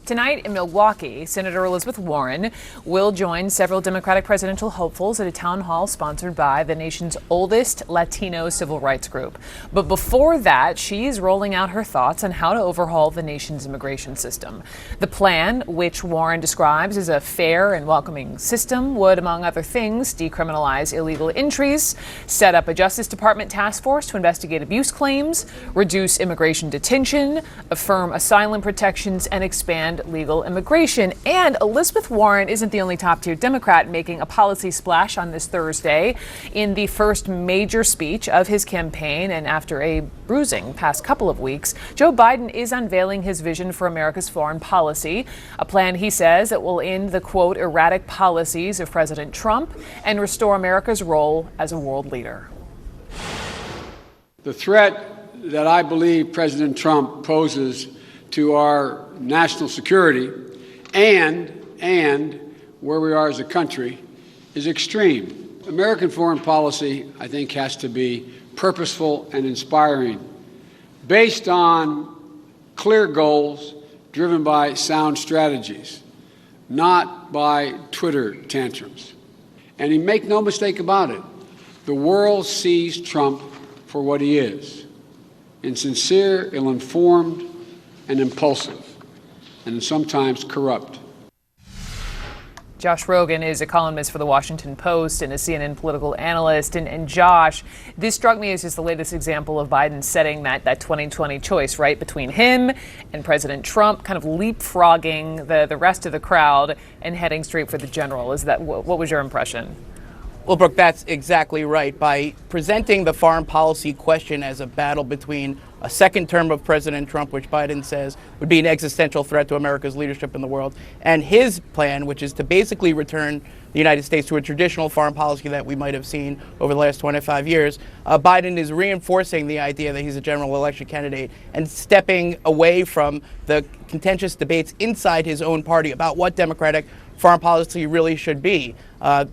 Tonight in Milwaukee, Senator Elizabeth Warren will join several Democratic presidential hopefuls at a town hall sponsored by the nation's oldest Latino civil rights group. But before that, she's rolling out her thoughts on how to overhaul the nation's immigration system. The plan, which Warren describes as a fair and welcoming system, would, among other things, decriminalize illegal entries, set up a Justice Department task force to investigate abuse claims, reduce immigration detention, affirm asylum protections, and expand legal immigration. And Elizabeth Warren isn't the only top-tier Democrat making a policy splash on this Thursday. In the first major speech of his campaign, and after a bruising past couple of weeks, Joe Biden is unveiling his vision for America's foreign policy, a plan he says that will end the, quote, erratic policies of President Trump and restore America's role as a world leader. The threat that I believe President Trump poses to our national security and where we are as a country is extreme. American foreign policy, I think, has to be purposeful and inspiring, based on clear goals driven by sound strategies, not by Twitter tantrums. And he make no mistake about it, the world sees Trump for what he is, insincere, ill-informed, and impulsive, and sometimes corrupt. Josh Rogin is a columnist for The Washington Post and a CNN political analyst. And Josh, this struck me as just the latest example of Biden setting that 2020 choice, right, between him and President Trump, kind of leapfrogging the rest of the crowd and heading straight for the general. What was your impression? Well, Brooke, that's exactly right. By presenting the foreign policy question as a battle between a second term of President Trump, which Biden says would be an existential threat to America's leadership in the world, and his plan, which is to basically return the United States to a traditional foreign policy that we might have seen over the last 25 years, Biden is reinforcing the idea that he's a general election candidate and stepping away from the contentious debates inside his own party about what Democratic foreign policy really should be.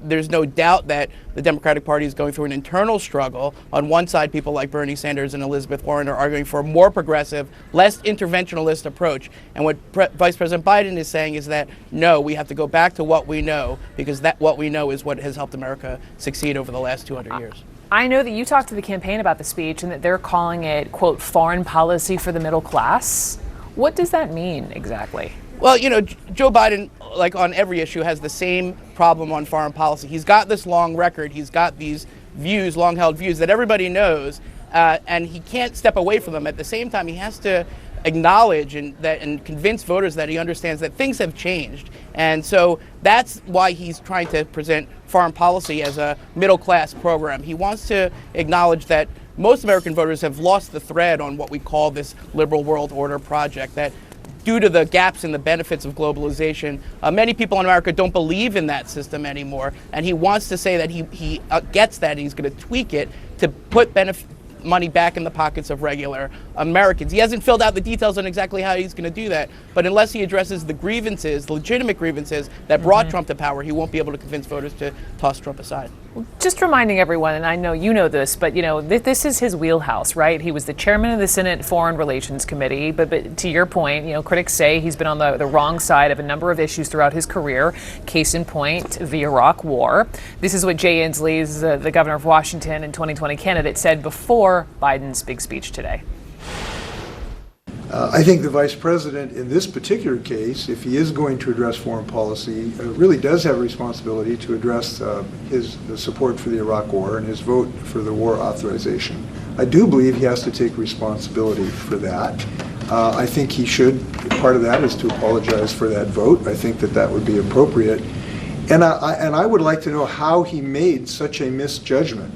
There's no doubt that the Democratic Party is going through an internal struggle. On one side, people like Bernie Sanders and Elizabeth Warren are arguing for a more progressive, less interventionalist approach. And what Vice President Biden is saying is that, no, we have to go back to what we know, because that what we know is what has helped America succeed over the last 200 years. I know that you talked to the campaign about the speech and that they're calling it, quote, foreign policy for the middle class. What does that mean exactly? Well, you know, Joe Biden, like on every issue, has the same problem on foreign policy. He's got this long record. He's got these views, long-held views that everybody knows, and he can't step away from them. At the same time, he has to acknowledge and convince voters that he understands that things have changed. And so that's why he's trying to present foreign policy as a middle-class program. He wants to acknowledge that most American voters have lost the thread on what we call this liberal world order project, that due to the gaps in the benefits of globalization, many people in America don't believe in that system anymore. And he wants to say that he gets that, and he's going to tweak it to put money back in the pockets of regular Americans. He hasn't filled out the details on exactly how he's going to do that, but unless he addresses the grievances, the legitimate grievances that brought Trump to power, he won't be able to convince voters to toss Trump aside. Just reminding everyone, and I know you know this, but this is his wheelhouse, right? He was the chairman of the Senate Foreign Relations Committee, but to your point, critics say he's been on the wrong side of a number of issues throughout his career. Case in point, the Iraq War. This is what Jay Inslee, the governor of Washington and 2020 candidate, said before Biden's big speech today. I think the vice president in this particular case, if he is going to address foreign policy, really does have a responsibility to address the support for the Iraq War and his vote for the war authorization. I do believe he has to take responsibility for that. I think he should. Part of that is to apologize for that vote. I think that would be appropriate. And I would like to know how he made such a misjudgment.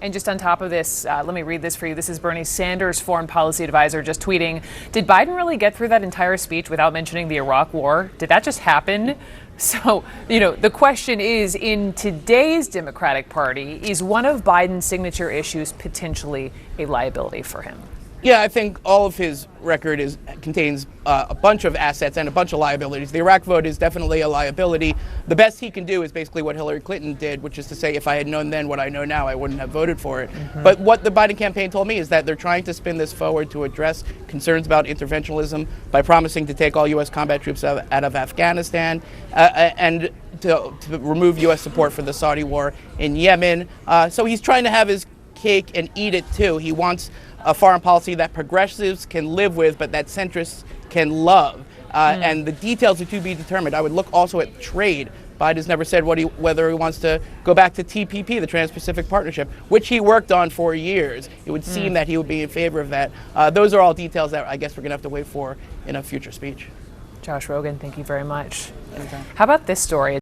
And just on top of this, let me read this for you. This is Bernie Sanders' foreign policy advisor just tweeting, did Biden really get through that entire speech without mentioning the Iraq War? Did that just happen? So, the question is, in today's Democratic Party, is one of Biden's signature issues potentially a liability for him? Yeah, I think all of his record contains a bunch of assets and a bunch of liabilities. The Iraq vote is definitely a liability. The best he can do is basically what Hillary Clinton did, which is to say, if I had known then what I know now, I wouldn't have voted for it. But what the Biden campaign told me is that they're trying to spin this forward to address concerns about interventionism by promising to take all U.S. combat troops out of Afghanistan and to remove U.S. support for the Saudi war in Yemen. So he's trying to have his cake and eat it too. He wants a foreign policy that progressives can live with, but that centrists can love. And the details are to be determined. I would look also at trade. Biden's never said whether he wants to go back to TPP, the Trans-Pacific Partnership, which he worked on for years. It would seem that he would be in favor of that. Those are all details that I guess we're going to have to wait for in a future speech. Josh Rogin, thank you very much. Anytime. How about this story?